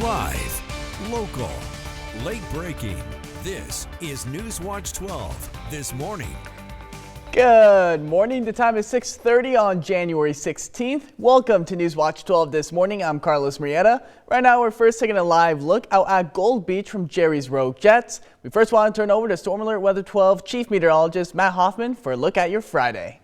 Live, local, late breaking. This is NewsWatch 12 this morning. Good morning. The time is 6:30 on January 16th. Welcome to NewsWatch 12 this morning. I'm Carlos Murrieta. Right now, we're first taking a live look out at Gold Beach from Jerry's Rogue Jets. We first want to turn over to Storm Alert Weather 12 Chief Meteorologist Matt Hoffman for a look at your Friday.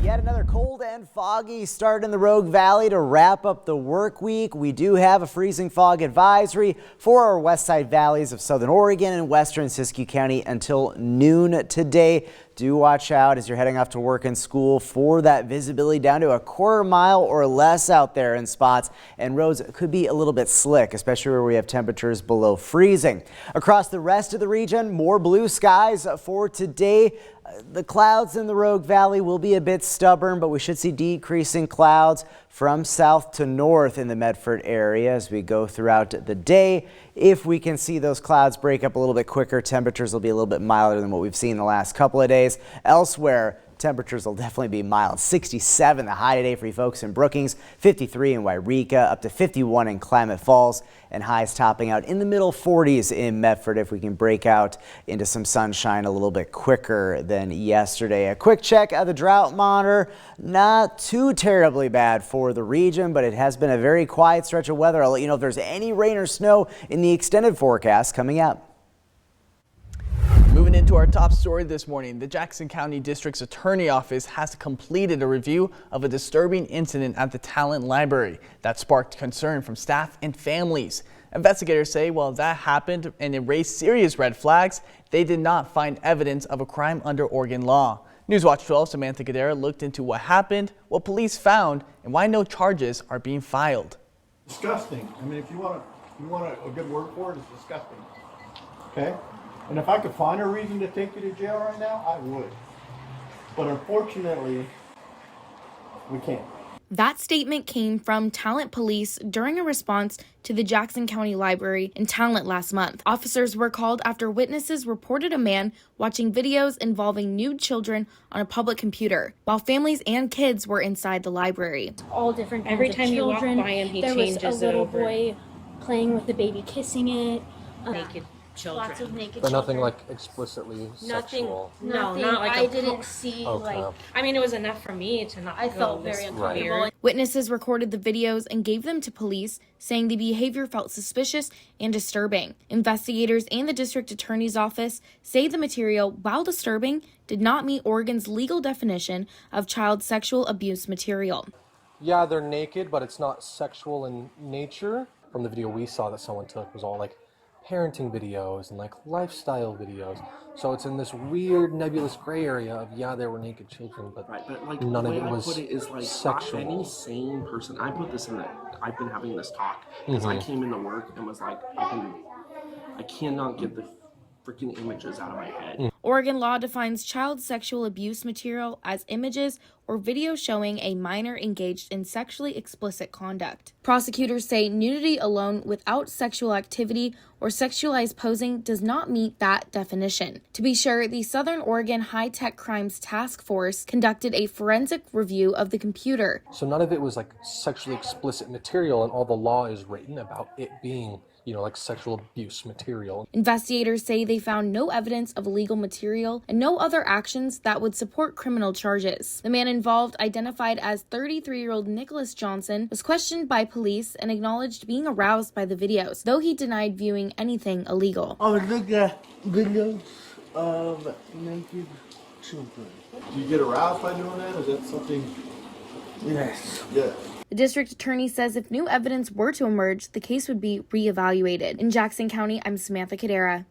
Yet another cold and foggy start in the Rogue Valley to wrap up the work week. We do have a freezing fog advisory for our west side valleys of southern Oregon and western Siskiyou County until noon today. Do watch out as you're heading off to work and school for that visibility down to a quarter mile or less out there in spots, and roads could be a little bit slick, especially where we have temperatures below freezing. Across the rest of the region, more blue skies for today. The clouds in the Rogue Valley will be a bit stubborn, but we should see decreasing clouds from south to north in the Medford area as we go throughout the day. If we can see those clouds break up a little bit quicker, temperatures will be a little bit milder than what we've seen the last couple of days. Elsewhere, temperatures will definitely be mild. 67 the high today for you folks in Brookings, 53 in Wairika, up to 51 in Klamath Falls, and highs topping out in the middle 40s in Medford if we can break out into some sunshine a little bit quicker than yesterday. A quick check of the drought monitor. Not too terribly bad for the region, but it has been a very quiet stretch of weather. I'll let you know if there's any rain or snow in the extended forecast coming up. Moving into our top story this morning, the Jackson County District's Attorney Office has completed a review of a disturbing incident at the Talent Library that sparked concern from staff and families. Investigators say while that happened and it raised serious red flags, they did not find evidence of a crime under Oregon law. NewsWatch 12 Samantha Gadara looked into what happened, what police found, and why no charges are being filed. Disgusting. I mean, if you want a good word for it, it's disgusting. Okay? And if I could find a reason to take you to jail right now, I would. But unfortunately, we can't. That statement came from Talent Police during a response to the Jackson County Library in Talent last month. Officers were called after witnesses reported a man watching videos involving nude children on a public computer, while families and kids were inside the library. All different kinds Every of time children. you walk by him, he there changes was a little it over. boy playing with the baby, kissing it. Naked children. Lots of naked But children. nothing like explicitly sexual. No, Nothing. not like I a didn't see Okay. like. I mean, it was enough for me to not I go felt this very uncomfortable. weird. Witnesses recorded the videos and gave them to police, saying the behavior felt suspicious and disturbing. Investigators and the district attorney's office say the material, while disturbing, did not meet Oregon's legal definition of child sexual abuse material. Yeah, they're naked, but it's not sexual in nature. From the video we saw that someone took was all like parenting videos and like lifestyle videos. So it's in this weird nebulous gray area of, yeah, there were naked children, but, right, but like none the of way it I was put it is like sexual. not any sane person. I put this in that I've been having this talk because I came into work and was like, I cannot get the freaking images out of my head. Oregon law defines child sexual abuse material as images or video showing a minor engaged in sexually explicit conduct. Prosecutors say nudity alone without sexual activity or sexualized posing does not meet that definition. To be sure, the Southern Oregon High-Tech Crimes Task Force conducted a forensic review of the computer. So none of it was like sexually explicit material, and all the law is written about it being, you know, like sexual abuse material. Investigators say they found no evidence of illegal material and no other actions that would support criminal charges. The man involved, identified as 33-year-old Nicholas Johnson, was questioned by police and acknowledged being aroused by the videos, though he denied viewing anything illegal. I would look at videos of naked children. Do you get aroused by doing that? Is that something? Yes. Yes. The district attorney says if new evidence were to emerge, the case would be reevaluated. In Jackson County, I'm Samantha Cadera.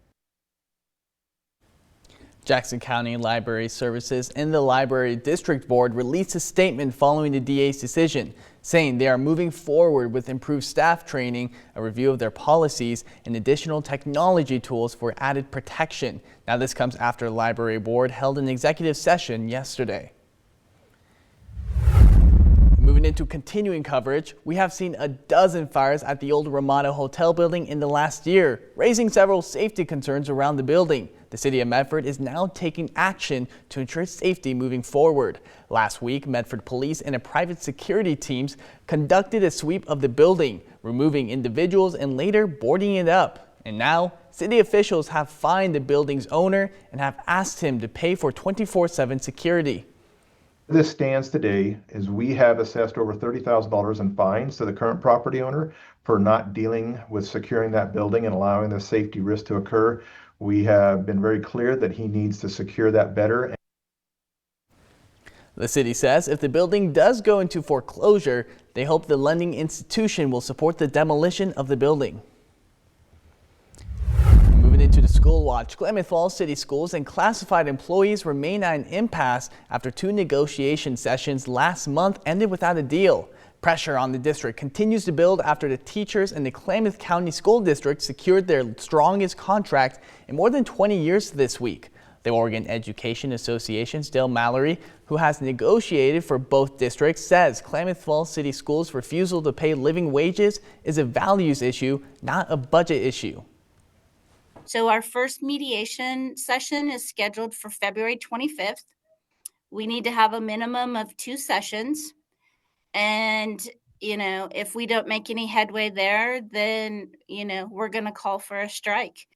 Jackson County Library Services and the Library District Board released a statement following the DA's decision, saying they are moving forward with improved staff training, a review of their policies, and additional technology tools for added protection. Now, this comes after the Library Board held an executive session yesterday. Moving into continuing coverage, we have seen a dozen fires at the old Ramada Hotel building in the last year, raising several safety concerns around the building. The city of Medford is now taking action to ensure safety moving forward. Last week, Medford police and a private security teams conducted a sweep of the building, removing individuals and later boarding it up. And now, city officials have fined the building's owner and have asked him to pay for 24/7 security. This stands today is we have assessed over $30,000 in fines to the current property owner for not dealing with securing that building and allowing the safety risk to occur. We have been very clear that he needs to secure that better. The city says if the building does go into foreclosure, they hope the lending institution will support the demolition of the building. Moving into the school watch, Klamath Falls City Schools and classified employees remain at an impasse after 2 negotiation sessions last month ended without a deal. Pressure on the district continues to build after the teachers in the Klamath County School District secured their strongest contract in more than 20 years this week. The Oregon Education Association's Dale Mallory, who has negotiated for both districts, says Klamath Falls City Schools' refusal to pay living wages is a values issue, not a budget issue. So our first mediation session is scheduled for February 25th. We need to have a minimum of 2 sessions. And, if we don't make any headway there, then, we're going to call for a strike.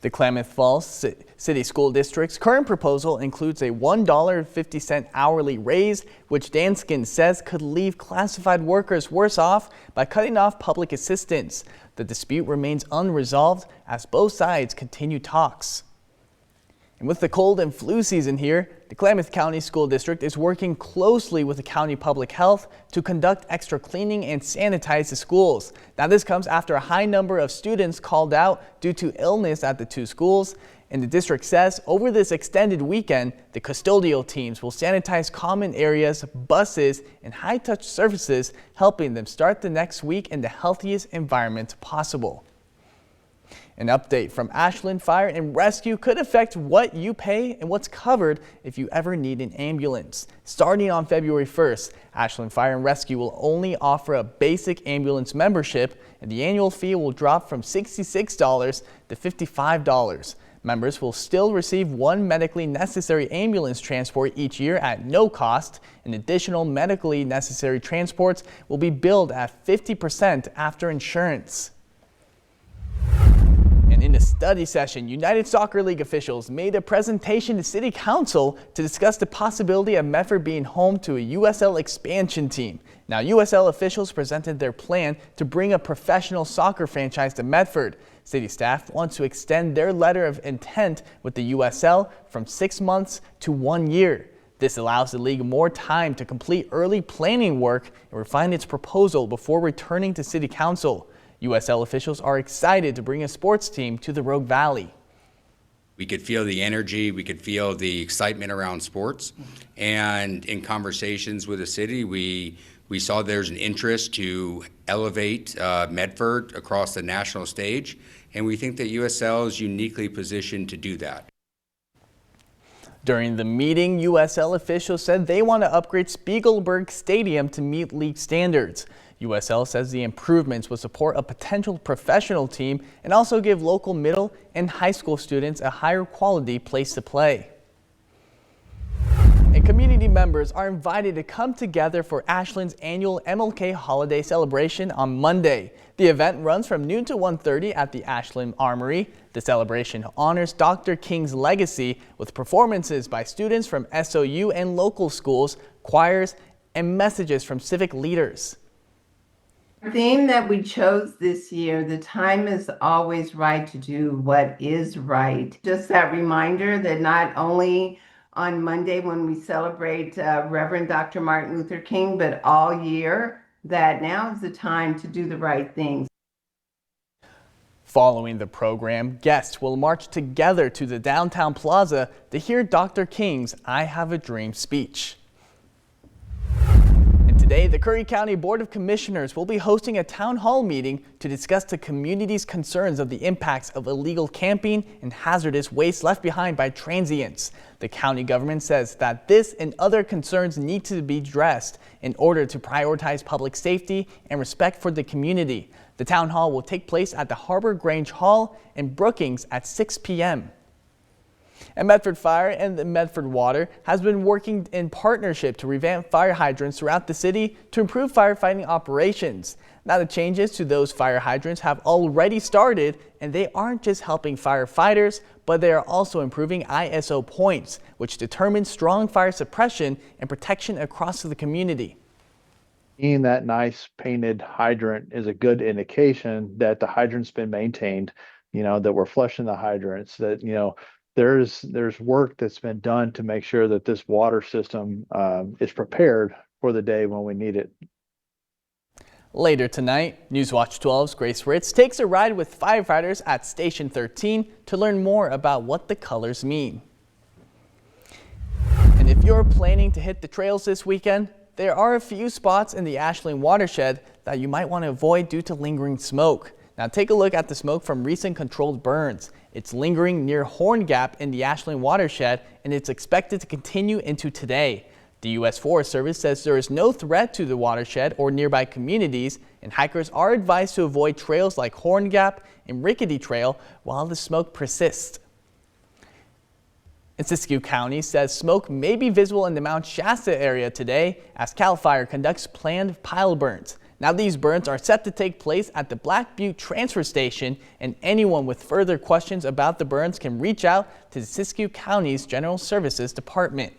The Klamath Falls City School District's current proposal includes a $1.50 hourly raise, which Danskin says could leave classified workers worse off by cutting off public assistance. The dispute remains unresolved as both sides continue talks. And with the cold and flu season here, the Klamath County School District is working closely with the county public health to conduct extra cleaning and sanitize the schools. Now this comes after a high number of students called out due to illness at the 2 schools. And the district says over this extended weekend, the custodial teams will sanitize common areas, buses, and high-touch surfaces, helping them start the next week in the healthiest environment possible. An update from Ashland Fire and Rescue could affect what you pay and what's covered if you ever need an ambulance. Starting on February 1st, Ashland Fire and Rescue will only offer a basic ambulance membership, and the annual fee will drop from $66 to $55. Members will still receive 1 medically necessary ambulance transport each year at no cost, and additional medically necessary transports will be billed at 50% after insurance. And in a study session, United Soccer League officials made a presentation to City Council to discuss the possibility of Medford being home to a USL expansion team. Now, USL officials presented their plan to bring a professional soccer franchise to Medford. City staff wants to extend their letter of intent with the USL from 6 months to 1 year. This allows the league more time to complete early planning work and refine its proposal before returning to City Council. USL officials are excited to bring a sports team to the Rogue Valley. We could feel the energy, we could feel the excitement around sports, and in conversations with the city, we saw there's an interest to elevate Medford across the national stage, and we think that USL is uniquely positioned to do that. During the meeting, USL officials said they want to upgrade Spiegelberg Stadium to meet league standards. USL says the improvements will support a potential professional team and also give local middle and high school students a higher quality place to play. And community members are invited to come together for Ashland's annual MLK holiday celebration on Monday. The event runs from noon to 1:30 at the Ashland Armory. The celebration honors Dr. King's legacy with performances by students from SOU and local schools, choirs, and messages from civic leaders. The theme that we chose this year, the time is always right to do what is right. Just that reminder that not only on Monday when we celebrate Reverend Dr. Martin Luther King, but all year, that now is the time to do the right things. Following the program, guests will march together to the downtown plaza to hear Dr. King's I Have a Dream speech. Today, the Curry County Board of Commissioners will be hosting a town hall meeting to discuss the community's concerns of the impacts of illegal camping and hazardous waste left behind by transients. The county government says that this and other concerns need to be addressed in order to prioritize public safety and respect for the community. The town hall will take place at the Harbor Grange Hall in Brookings at 6 p.m. And Medford Fire and the Medford Water has been working in partnership to revamp fire hydrants throughout the city to improve firefighting operations. Now the changes to those fire hydrants have already started, and they aren't just helping firefighters, but they are also improving ISO points, which determine strong fire suppression and protection across the community. Seeing that nice painted hydrant is a good indication that the hydrant's been maintained, that we're flushing the hydrants, that, there's work that's been done to make sure that this water system is prepared for the day when we need it. Later tonight, NewsWatch 12's Grace Ritz takes a ride with firefighters at Station 13 to learn more about what the colors mean. And if you're planning to hit the trails this weekend, there are a few spots in the Ashland watershed that you might want to avoid due to lingering smoke. Now take a look at the smoke from recent controlled burns. It's lingering near Horn Gap in the Ashland watershed, and it's expected to continue into today. The U.S. Forest Service says there is no threat to the watershed or nearby communities, and hikers are advised to avoid trails like Horn Gap and Rickety Trail while the smoke persists. And Siskiyou County says smoke may be visible in the Mount Shasta area today as CAL FIRE conducts planned pile burns. Now these burns are set to take place at the Black Butte transfer station, and anyone with further questions about the burns can reach out to the Siskiyou County's General Services Department.